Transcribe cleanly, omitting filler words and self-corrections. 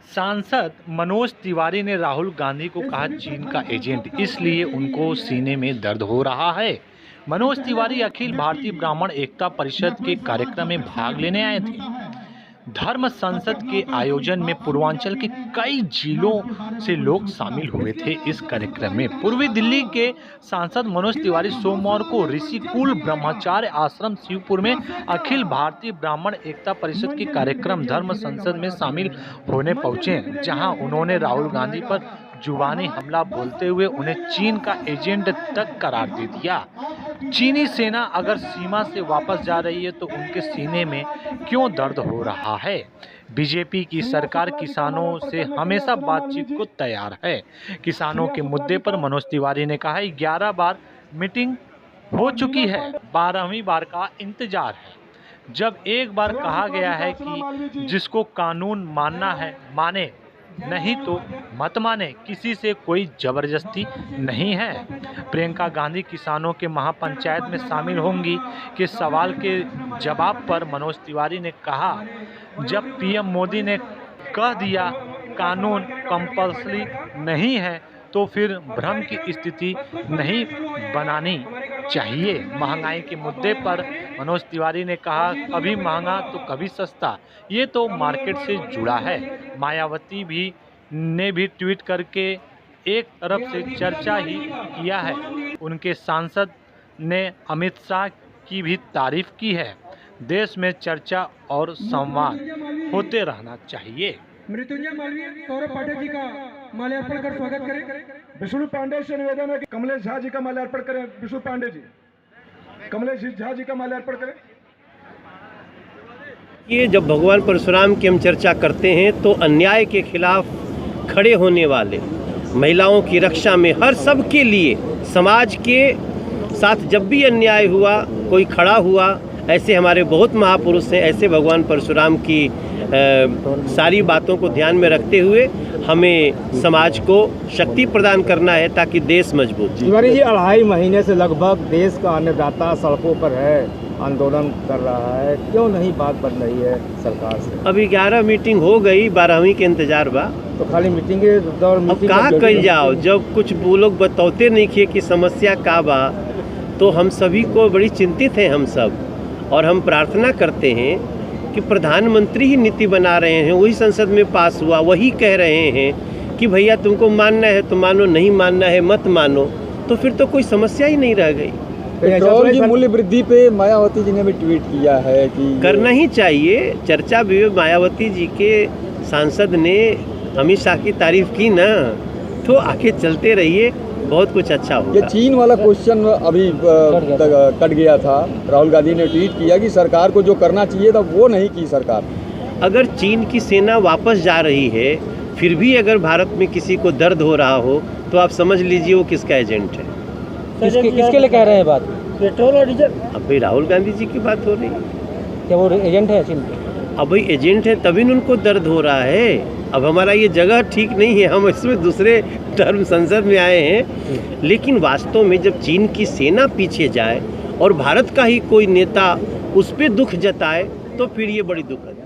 सांसद मनोज तिवारी ने राहुल गांधी को कहा चीन का एजेंट, इसलिए उनको सीने में दर्द हो रहा है। मनोज तिवारी अखिल भारतीय ब्राह्मण एकता परिषद के कार्यक्रम में भाग लेने आए थे। धर्म संसद के आयोजन में पूर्वांचल के कई जिलों से लोग शामिल हुए थे। इस कार्यक्रम में पूर्वी दिल्ली के सांसद मनोज तिवारी सोमवार को ऋषिकुल ब्रह्मचार्य आश्रम शिवपुर में अखिल भारतीय ब्राह्मण एकता परिषद के कार्यक्रम धर्म संसद में शामिल होने पहुंचे, जहां उन्होंने राहुल गांधी पर जुबानी हमला बोलते हुए उन्हें चीन का एजेंट तक करार दे दिया। चीनी सेना अगर सीमा से वापस जा रही है तो उनके सीने में क्यों दर्द हो रहा है? बीजेपी की सरकार किसानों से हमेशा बातचीत को तैयार है। किसानों के मुद्दे पर मनोज तिवारी ने कहा 11 बार मीटिंग हो चुकी है, 12वीं बार का इंतजार है। जब एक बार कहा गया है कि जिसको कानून मानना है माने, नहीं तो मत माने, किसी से कोई जबरदस्ती नहीं है। प्रियंका गांधी किसानों के महापंचायत में शामिल होंगी के सवाल के जवाब पर मनोज तिवारी ने कहा, जब पीएम मोदी ने कह दिया कानून कंपल्सरी नहीं है तो फिर भ्रम की स्थिति नहीं बनानी चाहिए। महंगाई के मुद्दे पर मनोज तिवारी ने कहा, कभी महंगा तो कभी सस्ता, ये तो मार्केट से जुड़ा है। मायावती ने भी ट्वीट करके एक तरफ से चर्चा ही किया है। उनके सांसद ने अमित शाह की भी तारीफ की है। देश में चर्चा और संवाद होते रहना चाहिए। मृत्युंजय मालवीय सौरभ पाठक जी का माल्यार्पण कर स्वागत करें। विष्णु पांडे से निवेदन है कि कमलेश झा जी का माल्यार्पण करें। विष्णु पांडे जी, कमलेश झा जी का माल्यार्पण करें। ये जब भगवान परशुराम की हम चर्चा करते हैं तो अन्याय के खिलाफ खड़े होने वाले, महिलाओं की रक्षा में हर सब के लिए, समाज के साथ जब भी अन्याय हुआ कोई खड़ा हुआ, ऐसे हमारे बहुत महापुरुष हैं। ऐसे भगवान परशुराम की सारी बातों को ध्यान में रखते हुए हमें समाज को शक्ति प्रदान करना है ताकि देश मजबूत। तिवारी जी, 2.5 महीने से लगभग देश का अन्नदाता सड़कों पर है, आंदोलन कर रहा है, क्यों नहीं बात बन रही है सरकार से? अभी 11 मीटिंग हो गई, 12वीं के इंतजार बा। तो खाली मीटिंग के दौर अब कहाँ कल जाओ, जब कुछ वो लोग बताते नहीं किए कि समस्या का बा, तो हम सभी को बड़ी चिंतित हैं हम सब। और हम प्रार्थना करते हैं कि प्रधानमंत्री ही नीति बना रहे हैं, वही संसद में पास हुआ, वही कह रहे हैं कि भैया तुमको मानना है तो मानो, नहीं मानना है मत मानो, तो फिर तो कोई समस्या ही नहीं रह गई। पेट्रोल की मूल्य वृद्धि पे मायावती जी ने भी ट्वीट किया है कि करना ही चाहिए चर्चा भी। मायावती जी के सांसद ने अमित शाह की तारीफ की ना, तो आगे चलते रहिए, बहुत कुछ अच्छा होगा। ये चीन वाला क्वेश्चन अभी कट गया था। राहुल गांधी ने ट्वीट किया कि सरकार को जो करना चाहिए था वो नहीं की सरकार। अगर चीन की सेना वापस जा रही है, फिर भी अगर भारत में किसी को दर्द हो रहा हो, तो आप समझ लीजिए वो किसका एजेंट है। किसके लिए कह रहे हैं बात? पेट्रोल और डीजल। अब भाई राहुल गांधी जी की बात हो रही है। क्या वो एजेंट है चीन के? अब भाई एजेंट है तभी उनको दर्द हो रहा है। अब हमारा ये जगह ठीक नहीं है, हम इसमें दूसरे धर्म संसद में आए हैं। लेकिन वास्तव में जब चीन की सेना पीछे जाए और भारत का ही कोई नेता उस पर दुख जताए, तो फिर ये बड़ी दुखद है।